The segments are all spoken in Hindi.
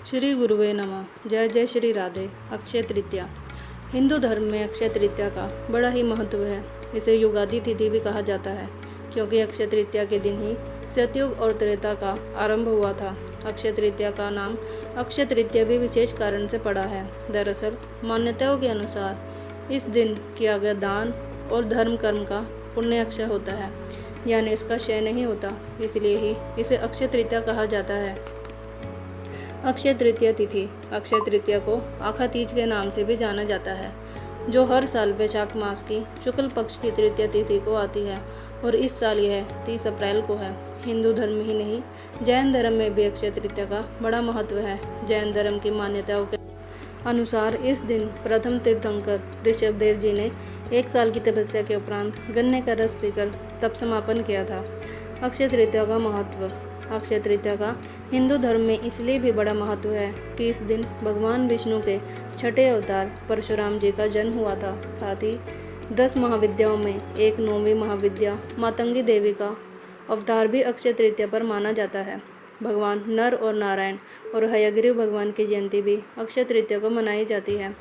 श्री गुरुवे नमः। जय जय श्री राधे। अक्षय तृतीया हिंदू धर्म में अक्षय तृतीया का बड़ा ही महत्व है। इसे युगादि तिथि भी कहा जाता है क्योंकि अक्षय तृतीया के दिन ही सतयुग और त्रेता का आरंभ हुआ था। अक्षय तृतीया का नाम अक्षय तृतीया भी विशेष कारण से पड़ा है। दरअसल मान्यताओं के अनुसार इस दिन किया गया दान और धर्म कर्म का पुण्य अक्षय होता है, यानी इसका क्षय नहीं होता, इसलिए ही इसे अक्षय तृतीया कहा जाता है। अक्षय तृतीया तिथि अक्षय तृतीया को आखा तीज के नाम से भी जाना जाता है, जो हर साल वैशाख मास की शुक्ल पक्ष की तृतीया तिथि को आती है और इस साल यह 30 अप्रैल को है। हिंदू धर्म ही नहीं, जैन धर्म में भी अक्षय तृतीया का बड़ा महत्व है। जैन धर्म की मान्यताओं के अनुसार इस दिन प्रथम तीर्थंकर ऋषभदेव जी ने 1 साल की तपस्या के उपरांत गन्ने का रस पीकर तप समापन किया था। अक्षय तृतीया का महत्व अक्षय तृतीया का हिंदू धर्म में इसलिए भी बड़ा महत्व है कि इस दिन भगवान विष्णु के छठे अवतार परशुराम जी का जन्म हुआ था। साथ ही 10 महाविद्याओं में एक 9वीं महाविद्या मातंगी देवी का अवतार भी अक्षय तृतीया पर माना जाता है। भगवान नर और नारायण और हयग्रीव भगवान की जयंती भी अक्षय तृतीया को मनाई जाती है।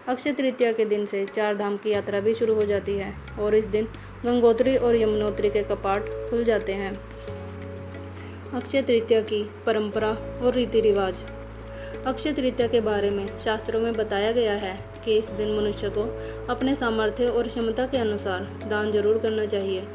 अक्षय तृतीया के दिन से 4 धाम की यात्रा भी शुरू हो जाती है और इस दिन गंगोत्री और यमुनोत्री के कपाट खुल जाते हैं। अक्षय तृतीया की परंपरा और रीति रिवाज। अक्षय तृतीया के बारे में शास्त्रों में बताया गया है कि इस दिन मनुष्य को अपने सामर्थ्य और क्षमता के अनुसार दान जरूर करना चाहिए।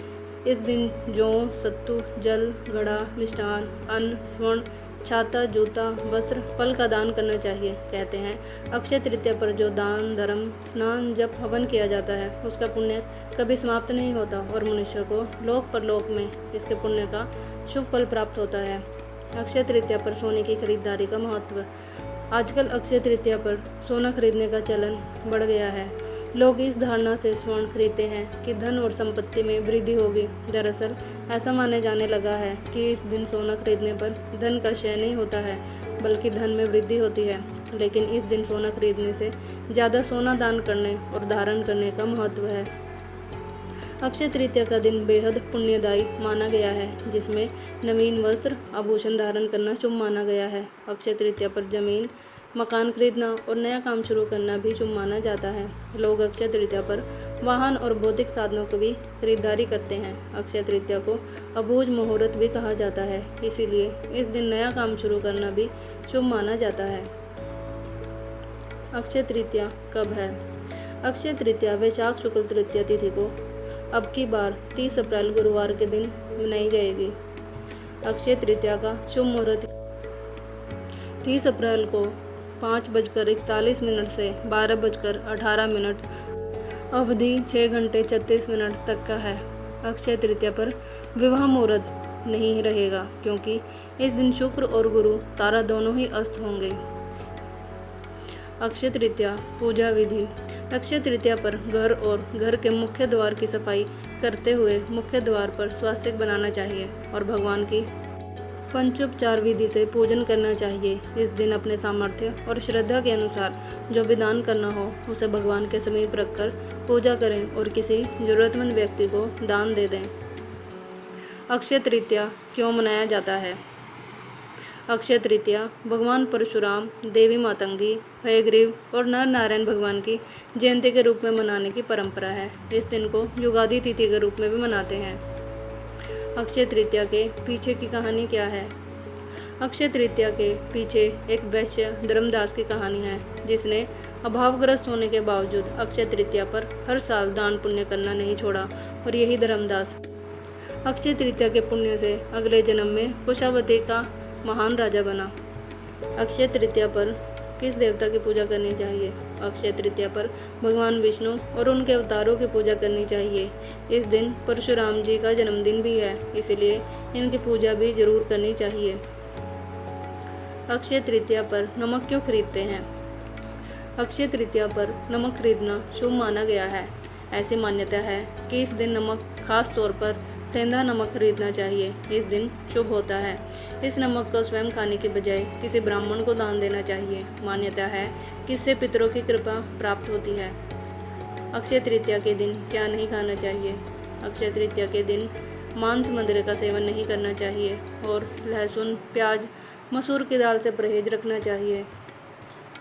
इस दिन जौ, सत्तू, जल, घड़ा, मिष्ठान, अन्न, स्वर्ण, छाता, जूता, वस्त्र, फल का दान करना चाहिए। कहते हैं अक्षय तृतीया पर जो दान, धर्म, स्नान, जप, हवन किया जाता है उसका पुण्य कभी समाप्त नहीं होता और मनुष्य को लोक परलोक में इसके पुण्य का शुभ फल प्राप्त होता है। अक्षय तृतीया पर सोने की खरीदारी का महत्व। आजकल अक्षय तृतीया पर सोना खरीदने का चलन बढ़ गया है। लोग इस धारणा से स्वर्ण खरीदते हैं कि धन और संपत्ति में वृद्धि होगी। दरअसल ऐसा माने जाने लगा है कि इस दिन सोना खरीदने पर धन का क्षय नहीं होता है, बल्कि धन में वृद्धि होती है। लेकिन इस दिन सोना खरीदने से ज़्यादा सोना दान करने और धारण करने का महत्व है। अक्षय तृतीया का दिन बेहद पुण्यदायी माना गया है, जिसमें नवीन वस्त्र, आभूषण धारण करना शुभ माना गया है। अक्षय तृतीया पर जमीन, मकान खरीदना और नया काम शुरू करना भी शुभ माना जाता है। लोग अक्षय तृतीया पर वाहन और भौतिक साधनों की भी खरीदारी करते हैं। अक्षय तृतीया को अबूझ मुहूर्त भी कहा जाता है, इसीलिए इस दिन नया काम शुरू करना भी शुभ माना जाता है। अक्षय तृतीया कब है? अक्षय तृतीया वैशाख शुक्ल तृतीया तिथि को अब की बार 30 अप्रैल गुरुवार के दिन मनाई जाएगी। अक्षय तृतीया का शुभ मुहूर्त 30 अप्रैल को 5:41 से 12:18 अवधि 6 घंटे 36 मिनट तक का है। अक्षय तृतीया पर विवाह मुहूर्त नहीं रहेगा क्योंकि इस दिन शुक्र और गुरु तारा दोनों ही अस्त होंगे। अक्षय तृतीया पूजा विधि। अक्षय तृतीया पर घर और घर के मुख्य द्वार की सफाई करते हुए मुख्य द्वार पर स्वास्तिक बनाना चाहिए और भगवान की पंचोपचार विधि से पूजन करना चाहिए। इस दिन अपने सामर्थ्य और श्रद्धा के अनुसार जो भी दान करना हो उसे भगवान के समीप रखकर पूजा करें और किसी जरूरतमंद व्यक्ति को दान दे दें। अक्षय तृतीया क्यों मनाया जाता है? अक्षय तृतीया भगवान परशुराम, देवी मातंगी, हयग्रीव और नर नारायण भगवान की जयंती के रूप में मनाने की परंपरा है। इस दिन को युगादि तिथि के रूप में भी मनाते हैं। अक्षय तृतीया के पीछे की कहानी क्या है? अक्षय तृतीया के पीछे एक वैश्य धर्मदास की कहानी है, जिसने अभावग्रस्त होने के बावजूद अक्षय तृतीया पर हर साल दान पुण्य करना नहीं छोड़ा और यही धर्मदास अक्षय तृतीया के पुण्य से अगले जन्म में कुशावती का महान राजा बना। अक्षय तृतीया पर किस देवता की पूजा करनी चाहिए? अक्षय तृतीया पर भगवान विष्णु और उनके अवतारों की पूजा करनी चाहिए। इस दिन परशुराम जी का जन्मदिन भी है, इसलिए इनकी पूजा भी जरूर करनी चाहिए। अक्षय तृतीया पर नमक क्यों खरीदते हैं? अक्षय तृतीया पर नमक खरीदना शुभ माना गया है। ऐसी मान्यता है कि इस दिन नमक, खास तौर पर सेंधा नमक खरीदना चाहिए। इस दिन शुभ होता है। इस नमक को स्वयं खाने के बजाय किसी ब्राह्मण को दान देना चाहिए। मान्यता है कि इससे पितरों की कृपा प्राप्त होती है। अक्षय तृतीया के दिन क्या नहीं खाना चाहिए? अक्षय तृतीया के दिन मांस, मदिरा का सेवन नहीं करना चाहिए और लहसुन, प्याज, मसूर की दाल से परहेज रखना चाहिए।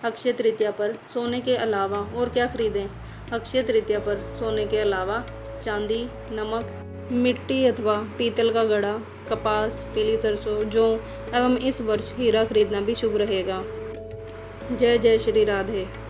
अक्षय तृतीया पर सोने के अलावा और क्या खरीदें? अक्षय तृतीया पर सोने के अलावा चांदी, नमक, मिट्टी अथवा पीतल का घड़ा, कपास, पीली सरसों, जौ एवं इस वर्ष हीरा खरीदना भी शुभ रहेगा। जय जय श्री राधे।